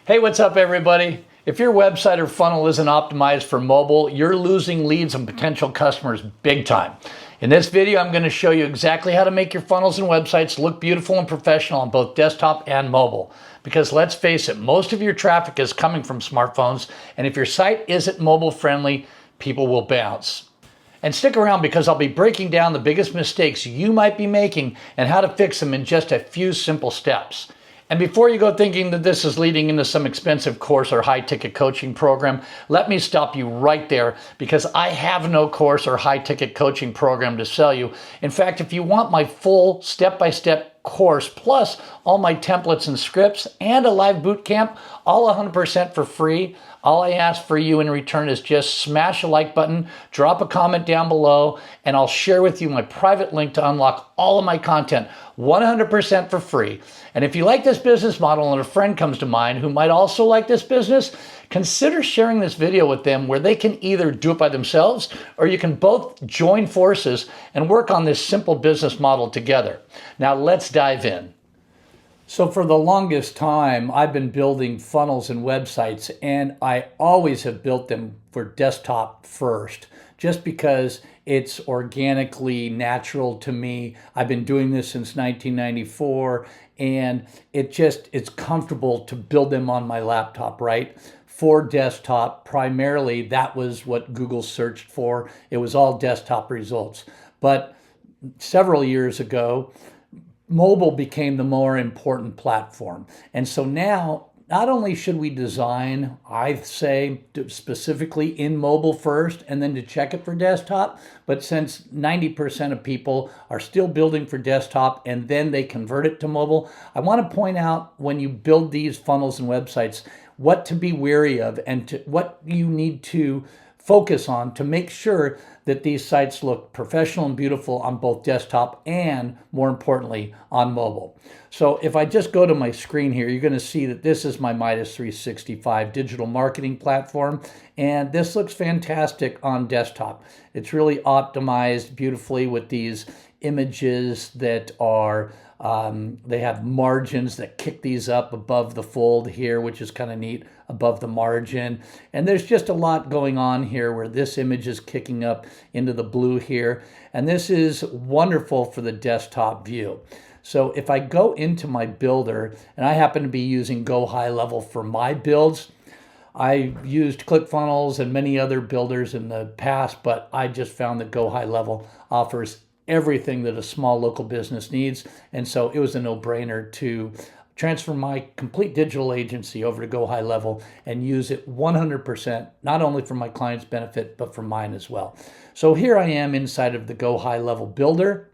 Hey, what's up everybody? If your website or funnel isn't optimized for mobile, you're losing leads and potential customers big time. In this video, I'm going to show you exactly how to make your funnels and websites look beautiful and professional on both desktop and mobile. Because let's face it, most of your traffic is coming from smartphones, and if your site isn't mobile friendly, people will bounce. And stick around because I'll be breaking down the biggest mistakes you might be making and how to fix them in just a few simple steps. And before you go thinking that this is leading into some expensive course or high-ticket coaching program, let me stop you right there because I have no course or high-ticket coaching program to sell you. In fact, if you want my full step-by-step course plus all my templates and scripts and a live boot camp, all 100% for free, all I ask for you in return is just smash a like button, drop a comment down below, and I'll share with you my private link to unlock all of my content 100% for free. And if you like this business model and a friend comes to mind who might also like this business, consider sharing this video with them where they can either do it by themselves or you can both join forces and work on this simple business model together. Now let's dive in. So for the longest time, I've been building funnels and websites, and I always have built them for desktop first, just because it's organically natural to me. I've been doing this since 1994, and it's comfortable to build them on my laptop, right? For desktop, primarily, that was what Google searched for. It was all desktop results. But several years ago, mobile became the more important platform. And so now, not only should we design, I say, specifically in mobile first and then to check it for desktop, but since 90% of people are still building for desktop and then they convert it to mobile, I want to point out when you build these funnels and websites, what to be wary of and what you need to focus on to make sure that these sites look professional and beautiful on both desktop and, more importantly, on mobile. So if I just go to my screen here, you're going to see that this is my Midas 365 digital marketing platform, and this looks fantastic on desktop. It's really optimized beautifully with these images that are they have margins that kick these up above the fold here, which is kind of neat, above the margin. And there's just a lot going on here where this image is kicking up into the blue here. And this is wonderful for the desktop view. So if I go into my builder, and I happen to be using GoHighLevel for my builds, I used ClickFunnels and many other builders in the past, but I just found that GoHighLevel offers everything that a small local business needs. And so it was a no-brainer to transfer my complete digital agency over to GoHighLevel and use it 100%, not only for my clients' benefit, but for mine as well. So here I am inside of the GoHighLevel builder,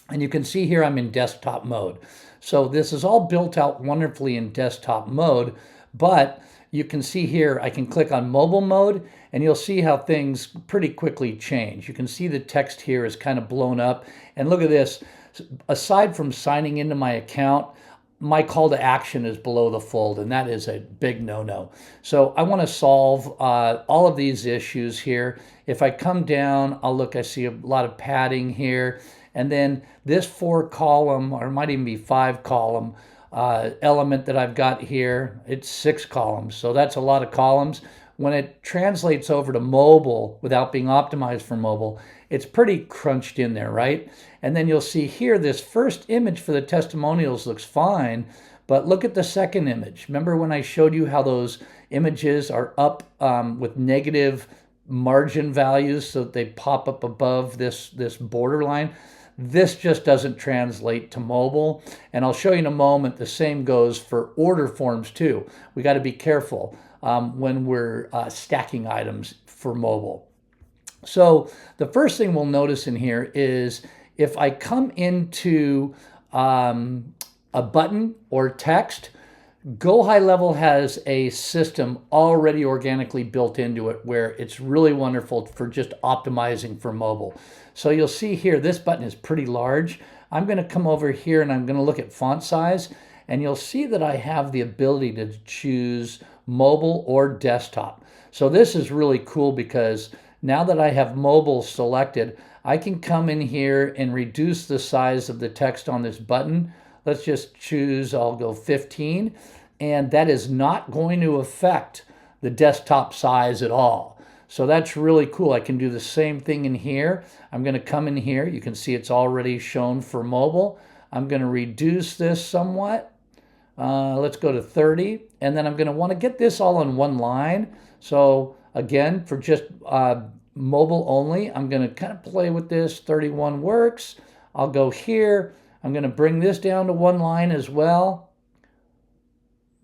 and you can see here I'm in desktop mode. So this is all built out wonderfully in desktop mode, but you can see here, I can click on mobile mode and you'll see how things pretty quickly change. You can see the text here is kind of blown up. And look at this, aside from signing into my account, my call to action is below the fold, and that is a big no-no. So I want to solve all of these issues here. If I come down, I see a lot of padding here. And then this 4-column, or it might even be 5-column, element that I've got here, it's 6 columns, so that's a lot of columns. When it translates over to mobile without being optimized for mobile, it's pretty crunched in there, right? And then you'll see here this first image for the testimonials looks fine, but look at the second image. Remember when I showed you how those images are up with negative margin values so that they pop up above this borderline? This just doesn't translate to mobile. And I'll show you in a moment, the same goes for order forms too. We got to be careful when we're stacking items for mobile. So the first thing we'll notice in here is if I come into a button or text, GoHighLevel has a system already organically built into it where it's really wonderful for just optimizing for mobile. So you'll see here, this button is pretty large. I'm going to come over here and I'm going to look at font size, and you'll see that I have the ability to choose mobile or desktop. So this is really cool because now that I have mobile selected, I can come in here and reduce the size of the text on this button. Let's just choose, I'll go 15. and that is not going to affect the desktop size at all. So that's really cool. I can do the same thing in here. I'm going to come in here. You can see it's already shown for mobile. I'm going to reduce this somewhat. Let's go to 30. And then I'm going to want to get this all on one line. So again, for just mobile only, I'm going to kind of play with this. 31 works. I'll go here. I'm going to bring this down to one line as well.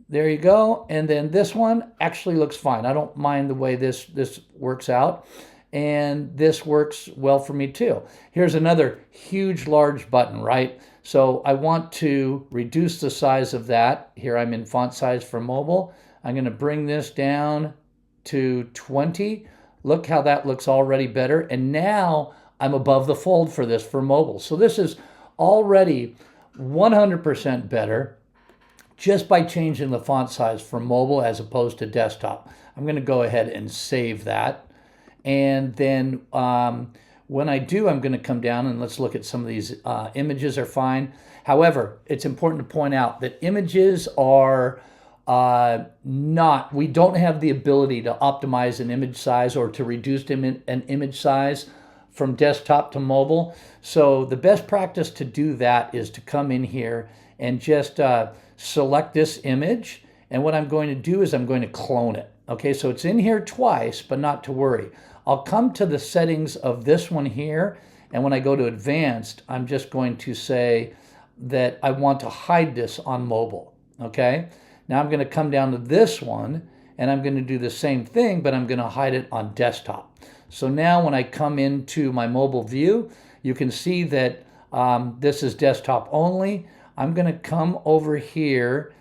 There you go. And then this one actually looks fine. I don't mind the way this works out. And this works well for me too. Here's another huge, large button, right? So I want to reduce the size of that. Here I'm in font size for mobile. I'm going to bring this down to 20. Look how that looks already better. And now I'm above the fold for this for mobile. So this is already 100% better just by changing the font size for mobile as opposed to desktop. I'm going to go ahead and save that. And then when I do, I'm going to come down and let's look at some of these images are fine. However, it's important to point out that images are we don't have the ability to optimize an image size or to reduce an image size from desktop to mobile. So the best practice to do that is to come in here and just select this image. And what I'm going to do is I'm going to clone it. Okay, so it's in here twice, but not to worry. I'll come to the settings of this one here. And when I go to advanced, I'm just going to say that I want to hide this on mobile. Okay, now I'm going to come down to this one and I'm going to do the same thing, but I'm going to hide it on desktop. So now when I come into my mobile view, you can see that this is desktop only. I'm going to come over here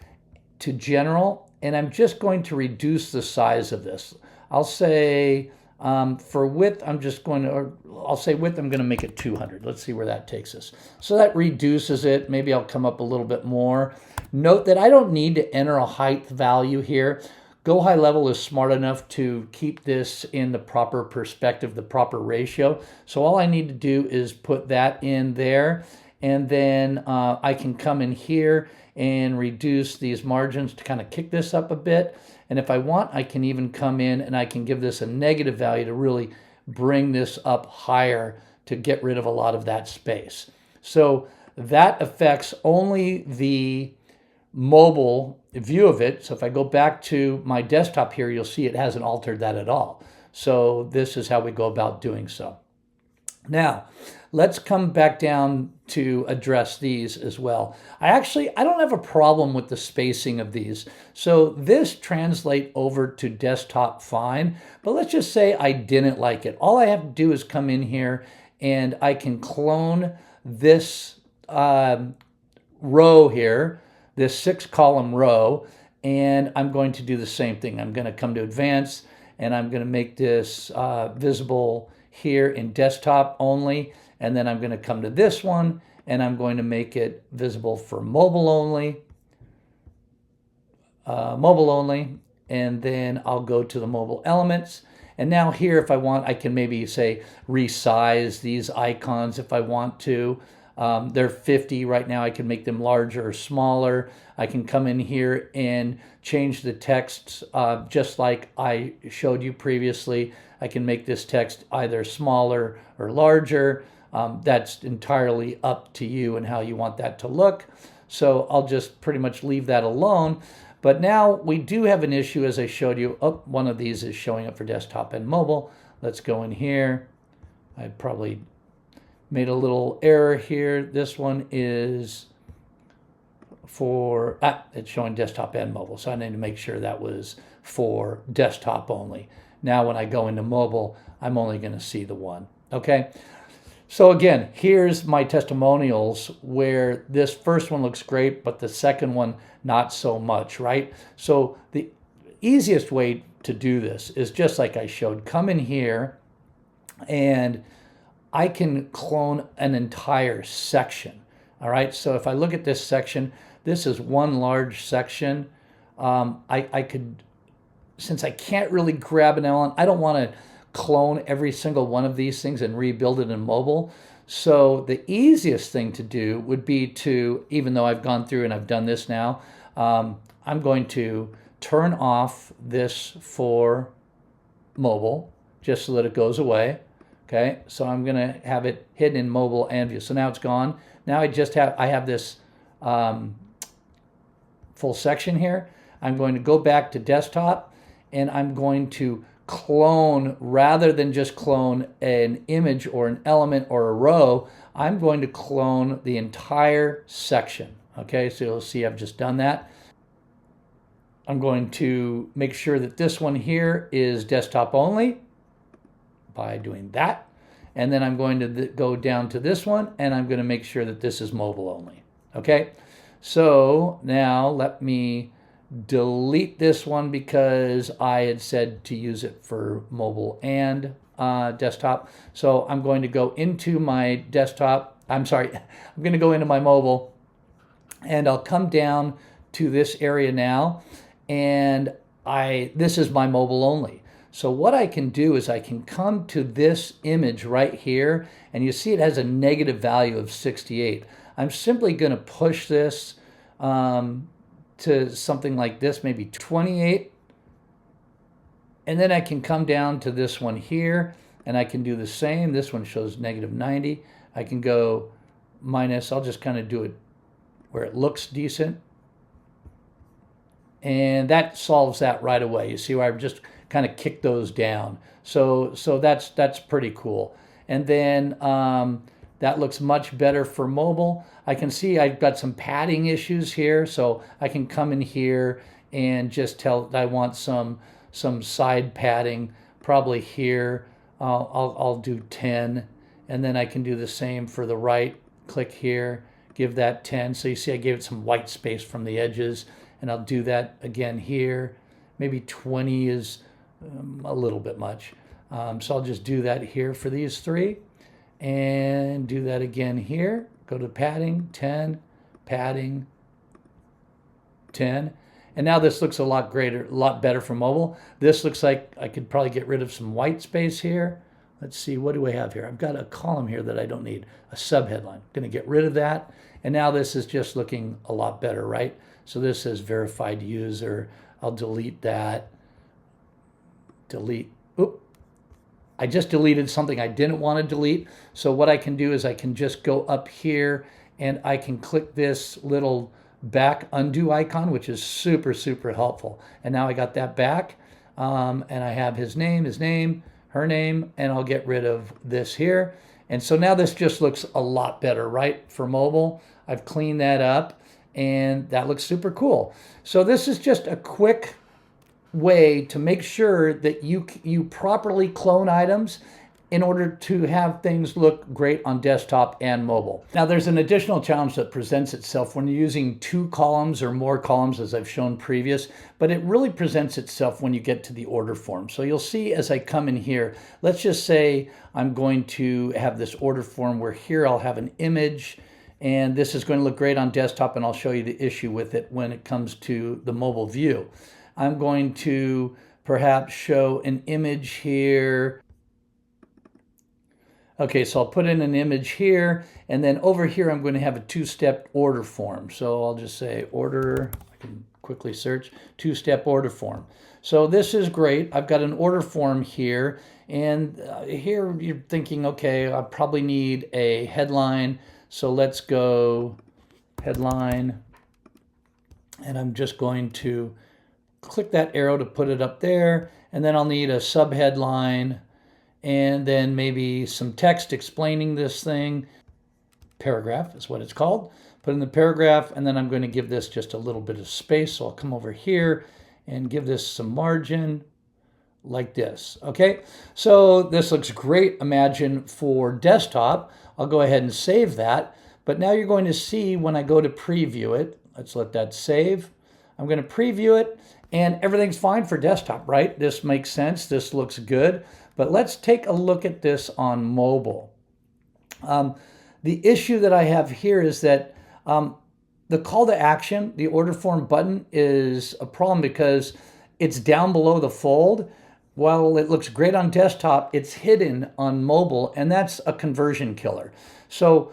to general and I'm just going to reduce the size of this. I'll say for width, I'll say width, I'm going to make it 200. Let's see where that takes us. So that reduces it. Maybe I'll come up a little bit more. Note that I don't need to enter a height value here. GoHighLevel is smart enough to keep this in the proper perspective, the proper ratio. So all I need to do is put that in there. And then I can come in here and reduce these margins to kind of kick this up a bit. And if I want, I can even come in and I can give this a negative value to really bring this up higher to get rid of a lot of that space. So that affects only the mobile view of it. So if I go back to my desktop here, you'll see it hasn't altered that at all. So this is how we go about doing so. Now, let's come back down to address these as well. I don't have a problem with the spacing of these. So this translates over to desktop fine, but let's just say I didn't like it. All I have to do is come in here and I can clone this row here, this 6-column row, and I'm going to do the same thing. I'm going to come to advanced and I'm going to make this visible here in desktop only, and then I'm going to come to this one and I'm going to make it visible for mobile only, and then I'll go to the mobile elements. And now here, if I want, I can maybe say resize these icons if I want to. They're 50 right now. I can make them larger or smaller. I can come in here and change the text just like I showed you previously. I can make this text either smaller or larger. That's entirely up to you and how you want that to look. So I'll just pretty much leave that alone. But now we do have an issue, as I showed you. Oh, one of these is showing up for desktop and mobile. Let's go in here. I probably made a little error here. This one is for, it's showing desktop and mobile. So I need to make sure that was for desktop only. Now when I go into mobile, I'm only going to see the one. Okay. So again, here's my testimonials where this first one looks great, but the second one, not so much, right? So the easiest way to do this is just like I showed. Come in here and I can clone an entire section. All right. So if I look at this section, this is one large section. I could, since I can't really grab an element, I don't want to clone every single one of these things and rebuild it in mobile. So the easiest thing to do would be to, even though I've gone through and I've done this now, I'm going to turn off this for mobile just so that it goes away. Okay, so I'm going to have it hidden in mobile and view. So now it's gone. Now I have this full section here. I'm going to go back to desktop, and I'm going to clone, rather than just clone an image or an element or a row, I'm going to clone the entire section. Okay, so you'll see I've just done that. I'm going to make sure that this one here is desktop only by doing that. And then I'm going to go down to this one, and I'm going to make sure that this is mobile only. Okay, so now let me delete this one because I had said to use it for mobile and desktop. So I'm going to go into my desktop. I'm going to go into my mobile, and I'll come down to this area now, and this is my mobile only. So what I can do is I can come to this image right here, and you see it has a negative value of 68. I'm simply going to push this to something like this, maybe 28. And then I can come down to this one here, and I can do the same. This one shows negative 90. I can go minus, I'll just kind of do it where it looks decent. And that solves that right away. You see where I've just kind of kicked those down. So that's pretty cool. And then that looks much better for mobile. I can see I've got some padding issues here, so I can come in here and just tell I want some side padding, probably here. I'll do 10, and then I can do the same for the right. Click here, give that 10. So you see I gave it some white space from the edges, and I'll do that again here. Maybe 20 is a little bit much. So I'll just do that here for these three, and do that again here. Go to padding, 10, padding, 10. And now this looks a lot better for mobile. This looks like I could probably get rid of some white space here. Let's see, what do I have here? I've got a column here that I don't need, a subheadline. I'm going to get rid of that. And now this is just looking a lot better, right? So this says verified user. I'll delete that. Delete. Oop. I just deleted something I didn't want to delete. So what I can do is I can just go up here, and I can click this little back undo icon, which is super, super helpful. And now I got that back, and I have his name, her name, and I'll get rid of this here. And so now this just looks a lot better, right, for mobile. I've cleaned that up, and that looks super cool. So this is just a quick way to make sure that you properly clone items in order to have things look great on desktop and mobile. Now there's an additional challenge that presents itself when you're using 2 columns or more columns, as I've shown previous, but it really presents itself when you get to the order form. So you'll see as I come in here, let's just say I'm going to have this order form where here I'll have an image, and this is going to look great on desktop, and I'll show you the issue with it when it comes to the mobile view. I'm going to perhaps show an image here. Okay, so I'll put in an image here, and then over here I'm going to have a 2-step order form. So I'll just say order, I can quickly search, 2-step order form. So this is great. I've got an order form here, and here you're thinking, okay, I probably need a headline. So let's go headline, and I'm just going to click that arrow to put it up there, and then I'll need a subheadline, and then maybe some text explaining this thing. Paragraph is what it's called. Put in the paragraph, and then I'm going to give this just a little bit of space. So I'll come over here and give this some margin like this. Okay, so this looks great, imagine, for desktop. I'll go ahead and save that, but now you're going to see when I go to preview it, let's let that save. I'm going to preview it, and everything's fine for desktop, right? This makes sense. This looks good. But let's take a look at this on mobile. The issue that I have here is that the call to action, the order form button, is a problem because it's down below the fold. While it looks great on desktop, it's hidden on mobile, and that's a conversion killer. So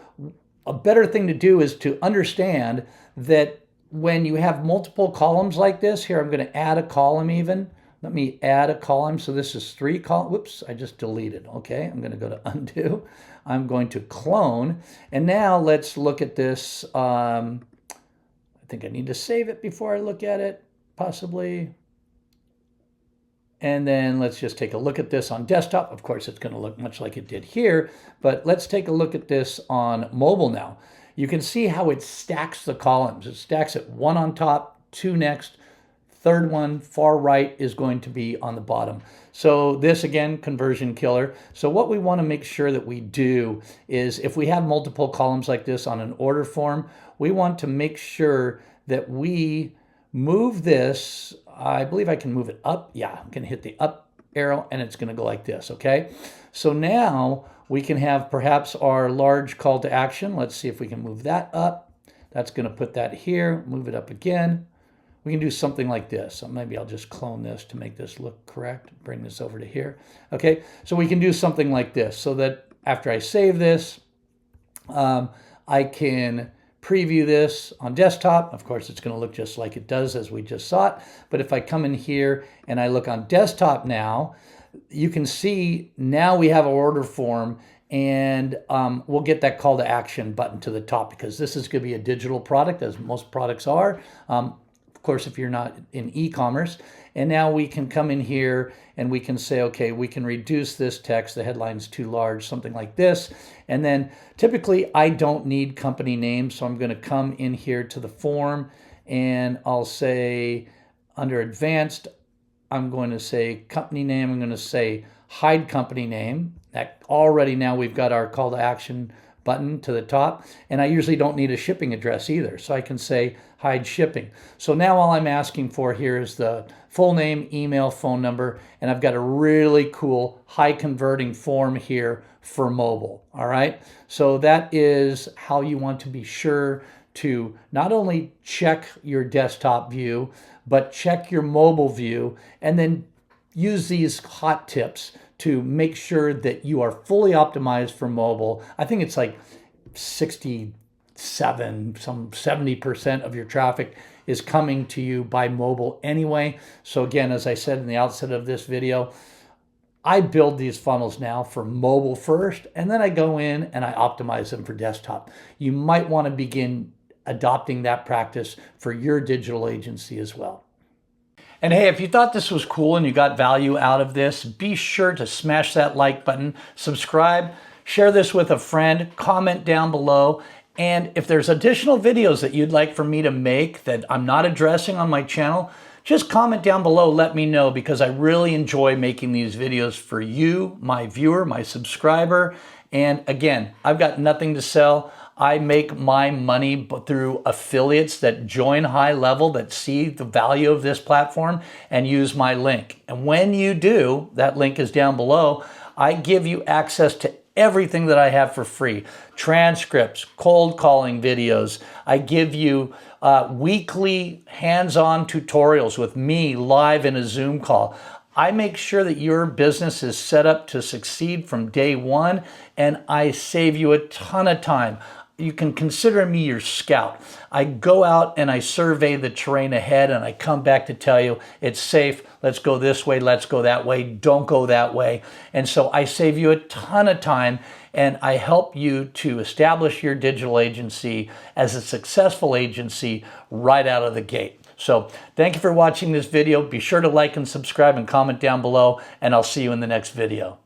a better thing to do is to understand that when you have multiple columns like this, here I'm going to add a column even. Let me add a column. So this is 3 columns. Whoops, I just deleted. Okay, I'm going to go to undo. I'm going to clone. And now let's look at this. I think I need to save it before I look at it, possibly. And then let's just take a look at this on desktop. Of course, it's going to look much like it did here, but let's take a look at this on mobile now. You can see how it stacks the columns. It stacks it 1 on top, 2 next, 3rd one far right is going to be on the bottom. So this, again, conversion killer. So what we want to make sure that we do is if we have multiple columns like this on an order form, we want to make sure that we move this. I believe I can move it up. Yeah, I'm going to hit the up arrow and it's going to go like this, okay? So now we can have perhaps our large call to action. Let's see if we can move that up. That's going to put that here, move it up again. We can do something like this. So maybe I'll just clone this to make this look correct. Bring this over to here. Okay, so we can do something like this so that after I save this, I can preview this on desktop. Of course, it's going to look just like it does as we just saw it. But if I come in here and I look on desktop now, you can see now we have an order form, and we'll get that call to action button to the top because this is going to be a digital product, as most products are. Of course, if you're not in e-commerce. And now we can come in here and we can say, okay, we can reduce this text. The headline's too large, something like this. And then typically I don't need company names. So I'm going to come in here to the form and I'll say under advanced, I'm going to say company name. I'm going to say hide company name. That already now we've got our call to action button to the top. And I usually don't need a shipping address either. So I can say hide shipping. So now all I'm asking for here is the full name, email, phone number, and I've got a really cool high converting form here for mobile. All right. So that is how you want to be sure to not only check your desktop view, but check your mobile view, and then use these hot tips to make sure that you are fully optimized for mobile. I think it's like 67, some 70% of your traffic is coming to you by mobile anyway. So again, as I said in the outset of this video, I build these funnels now for mobile first, and then I go in and I optimize them for desktop. You might want to begin adopting that practice for your digital agency as well. And hey, if you thought this was cool and you got value out of this, be sure to smash that like button, subscribe, share this with a friend, comment down below. And if there's additional videos that you'd like for me to make that I'm not addressing on my channel, just comment down below, let me know, because I really enjoy making these videos for you, my viewer, my subscriber. And again, I've got nothing to sell. I make my money through affiliates that join GoHighLevel, that see the value of this platform and use my link. And when you do, that link is down below, I give you access to everything that I have for free. Transcripts, cold calling videos. I give you weekly hands-on tutorials with me live in a Zoom call. I make sure that your business is set up to succeed from day one, and I save you a ton of time. You can consider me your scout. I go out and I survey the terrain ahead, and I come back to tell you it's safe. Let's go this way. Let's go that way. Don't go that way. And so I save you a ton of time, and I help you to establish your digital agency as a successful agency right out of the gate. So thank you for watching this video. Be sure to like and subscribe and comment down below, and I'll see you in the next video.